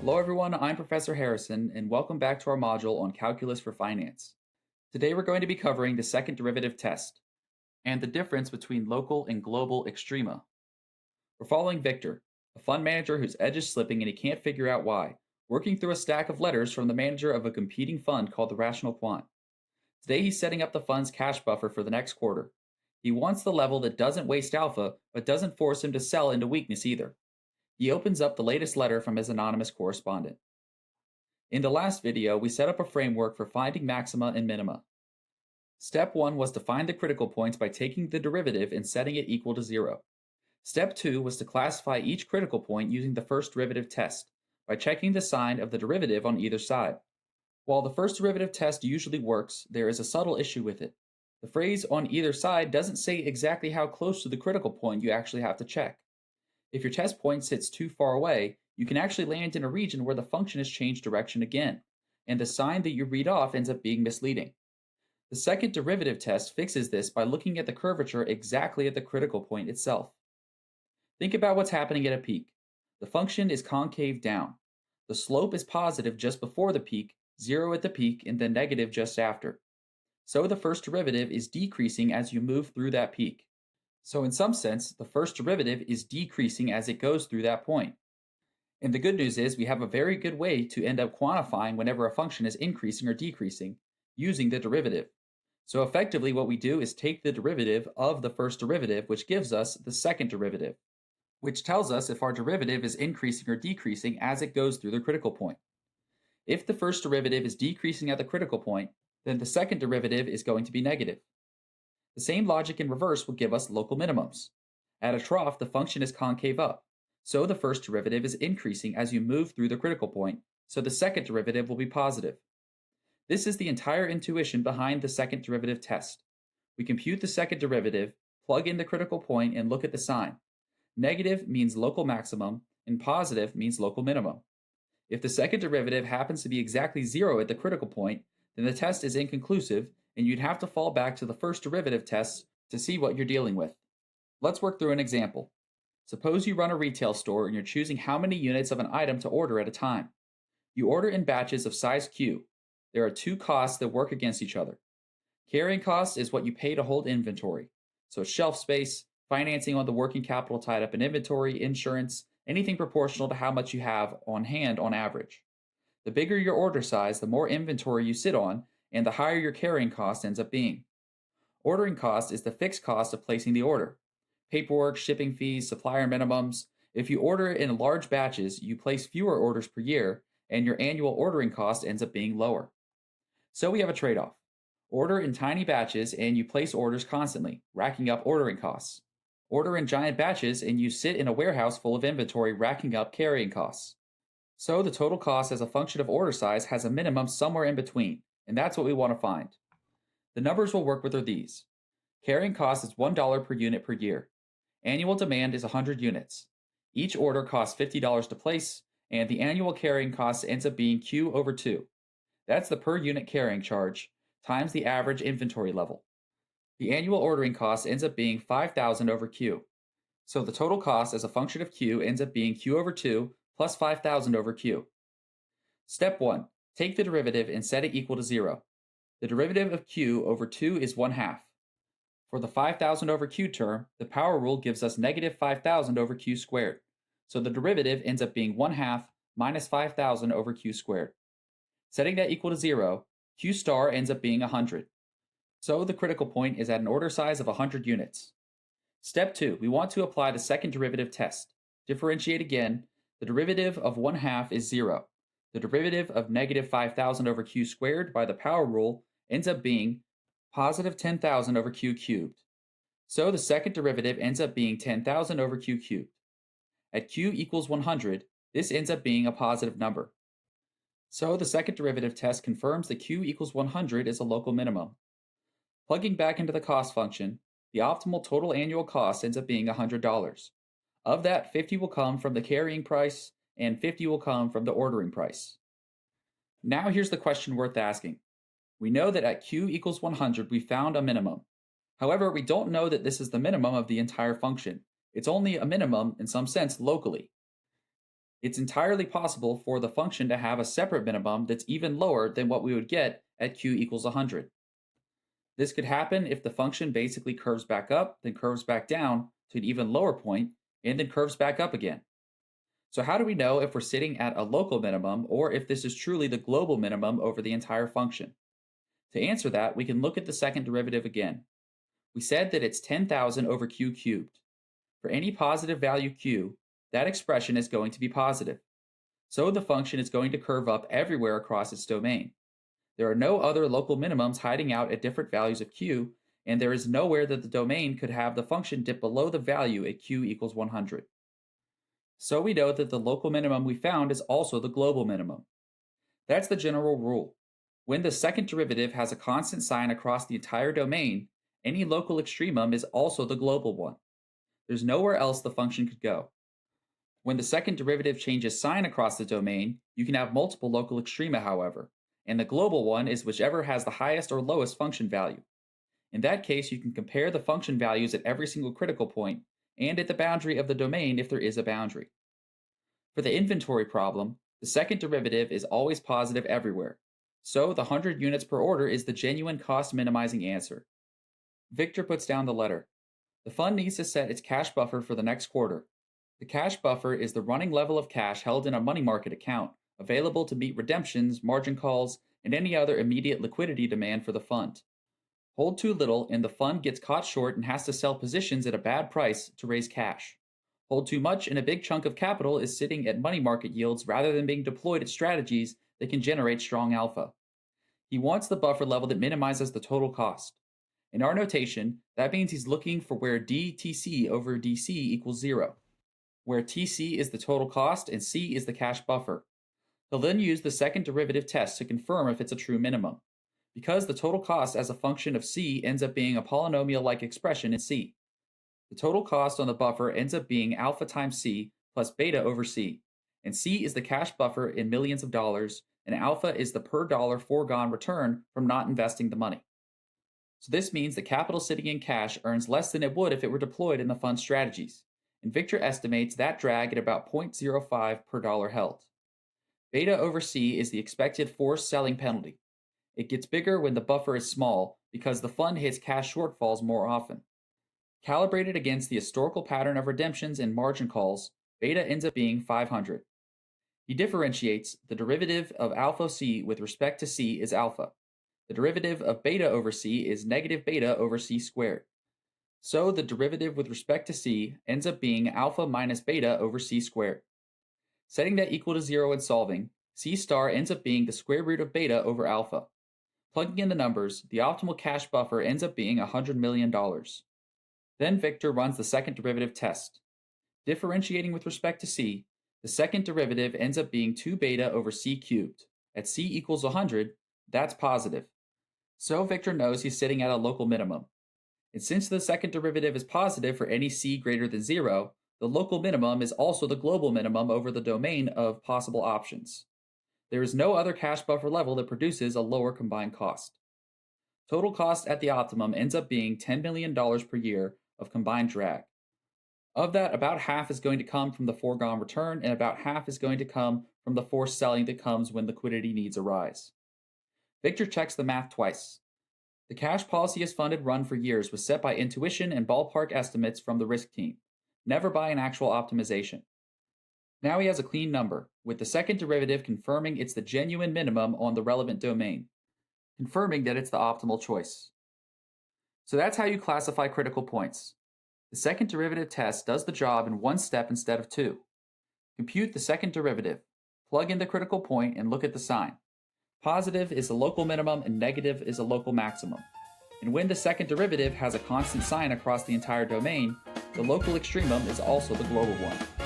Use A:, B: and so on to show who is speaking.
A: Hello everyone, I'm Professor Harrison, and welcome back to our module on Calculus for Finance. Today we're going to be covering the second derivative test and the difference between local and global extrema. We're following Victor, a fund manager whose edge is slipping and he can't figure out why, working through a stack of letters from the manager of a competing fund called the Rational Quant. Today he's setting up the fund's cash buffer for the next quarter. He wants the level that doesn't waste alpha, but doesn't force him to sell into weakness either. He opens up the latest letter from his anonymous correspondent. In the last video, we set up a framework for finding maxima and minima. Step 1 was to find the critical points by taking the derivative and setting it equal to 0. Step 2 was to classify each critical point using the first derivative test by checking the sign of the derivative on either side. While the first derivative test usually works, there is a subtle issue with it. The phrase on either side doesn't say exactly how close to the critical point you actually have to check. If your test point sits too far away, you can actually land in a region where the function has changed direction again, and the sign that you read off ends up being misleading. The second derivative test fixes this by looking at the curvature exactly at the critical point itself. Think about what's happening at a peak. The function is concave down. The slope is positive just before the peak, 0 at the peak, and then negative just after. So the first derivative is decreasing as you move through that peak. So in some sense, the first derivative is decreasing as it goes through that point. And the good news is we have a very good way to end up quantifying whenever a function is increasing or decreasing using the derivative. So effectively what we do is take the derivative of the first derivative, which gives us the second derivative, which tells us if our derivative is increasing or decreasing as it goes through the critical point. If the first derivative is decreasing at the critical point, then the second derivative is going to be negative. The same logic in reverse will give us local minimums. At a trough, the function is concave up, so the first derivative is increasing as you move through the critical point, so the second derivative will be positive. This is the entire intuition behind the second derivative test. We compute the second derivative, plug in the critical point, and look at the sign. Negative means local maximum, and positive means local minimum. If the second derivative happens to be exactly 0 at the critical point, then the test is inconclusive, and you'd have to fall back to the first derivative test to see what you're dealing with. Let's work through an example. Suppose you run a retail store and you're choosing how many units of an item to order at a time. You order in batches of size Q. There are two costs that work against each other. Carrying cost is what you pay to hold inventory. So it's shelf space, financing on the working capital tied up in inventory, insurance, anything proportional to how much you have on hand on average. The bigger your order size, the more inventory you sit on, and the higher your carrying cost ends up being. Ordering cost is the fixed cost of placing the order. Paperwork, shipping fees, supplier minimums. If you order in large batches, you place fewer orders per year, and your annual ordering cost ends up being lower. So we have a trade-off. Order in tiny batches and you place orders constantly, racking up ordering costs. Order in giant batches and you sit in a warehouse full of inventory, racking up carrying costs. So the total cost as a function of order size has a minimum somewhere in between, and that's what we want to find. The numbers we'll work with are these. Carrying cost is $1 per unit per year. Annual demand is 100 units. Each order costs $50 to place, and the annual carrying cost ends up being Q over 2. That's the per unit carrying charge times the average inventory level. The annual ordering cost ends up being 5,000 over Q. So the total cost as a function of Q ends up being Q over 2 plus 5,000 over Q. Step 1. Take the derivative and set it equal to 0. The derivative of Q over 2 is 1/2. For the 5,000 over Q term, the power rule gives us negative 5,000 over Q squared. So the derivative ends up being 1/2 minus 5,000 over Q squared. Setting that equal to 0, Q star ends up being 100. So the critical point is at an order size of 100 units. Step 2, we want to apply the second derivative test. Differentiate again. The derivative of 1/2 is 0. The derivative of negative 5,000 over Q squared by the power rule ends up being positive 10,000 over Q cubed. So the second derivative ends up being 10,000 over Q cubed. At Q equals 100, this ends up being a positive number. So the second derivative test confirms that Q equals 100 is a local minimum. Plugging back into the cost function, the optimal total annual cost ends up being $100. Of that, 50 will come from the carrying price, and 50 will come from the ordering price. Now here's the question worth asking. We know that at Q equals 100, we found a minimum. However, we don't know that this is the minimum of the entire function. It's only a minimum, in some sense, locally. It's entirely possible for the function to have a separate minimum that's even lower than what we would get at q equals 100. This could happen if the function basically curves back up, then curves back down to an even lower point, and then curves back up again. So how do we know if we're sitting at a local minimum or if this is truly the global minimum over the entire function? To answer that, we can look at the second derivative again. We said that it's 10,000 over q cubed. For any positive value q, that expression is going to be positive. So the function is going to curve up everywhere across its domain. There are no other local minimums hiding out at different values of q, and there is nowhere that the domain could have the function dip below the value at q equals 100. So we know that the local minimum we found is also the global minimum. That's the general rule. When the second derivative has a constant sign across the entire domain, any local extremum is also the global one. There's nowhere else the function could go. When the second derivative changes sign across the domain, you can have multiple local extrema, however, and the global one is whichever has the highest or lowest function value. In that case, you can compare the function values at every single critical point and at the boundary of the domain if there is a boundary. For the inventory problem, the second derivative is always positive everywhere, so the 100 units per order is the genuine cost minimizing answer. Victor puts down the letter. The fund needs to set its cash buffer for the next quarter. The cash buffer is the running level of cash held in a money market account, available to meet redemptions, margin calls, and any other immediate liquidity demand for the fund. Hold too little, and the fund gets caught short and has to sell positions at a bad price to raise cash. Hold too much, and a big chunk of capital is sitting at money market yields rather than being deployed at strategies that can generate strong alpha. He wants the buffer level that minimizes the total cost. In our notation, that means he's looking for where dTC over dC equals 0, where TC is the total cost and C is the cash buffer. He'll then use the second derivative test to confirm if it's a true minimum, because the total cost as a function of C ends up being a polynomial-like expression in C. The total cost on the buffer ends up being alpha times C plus beta over C, and C is the cash buffer in millions of dollars, and alpha is the per dollar foregone return from not investing the money. So this means that capital sitting in cash earns less than it would if it were deployed in the fund strategies, and Victor estimates that drag at about 0.05 per dollar held. Beta over C is the expected forced selling penalty. It gets bigger when the buffer is small because the fund hits cash shortfalls more often. Calibrated against the historical pattern of redemptions and margin calls, beta ends up being 500. He differentiates the derivative of alpha C with respect to C is alpha. The derivative of beta over C is negative beta over C squared. So the derivative with respect to C ends up being alpha minus beta over C squared. Setting that equal to 0 and solving, C star ends up being the square root of beta over alpha. Plugging in the numbers, the optimal cash buffer ends up being $100 million. Then Victor runs the second derivative test. Differentiating with respect to C, the second derivative ends up being 2 beta over C cubed. At C equals 100, that's positive. So Victor knows he's sitting at a local minimum. And since the second derivative is positive for any C greater than 0, the local minimum is also the global minimum over the domain of possible options. There is no other cash buffer level that produces a lower combined cost. Total cost at the optimum ends up being $10 million per year of combined drag. Of that, about half is going to come from the foregone return, and about half is going to come from the forced selling that comes when liquidity needs arise. Victor checks the math twice. The cash policy as funded run for years was set by intuition and ballpark estimates from the risk team, never by an actual optimization. Now he has a clean number, with the second derivative confirming it's the genuine minimum on the relevant domain, confirming that it's the optimal choice. So that's how you classify critical points. The second derivative test does the job in one step instead of two. Compute the second derivative, plug in the critical point, and look at the sign. Positive is a local minimum and negative is a local maximum. And when the second derivative has a constant sign across the entire domain, the local extremum is also the global one.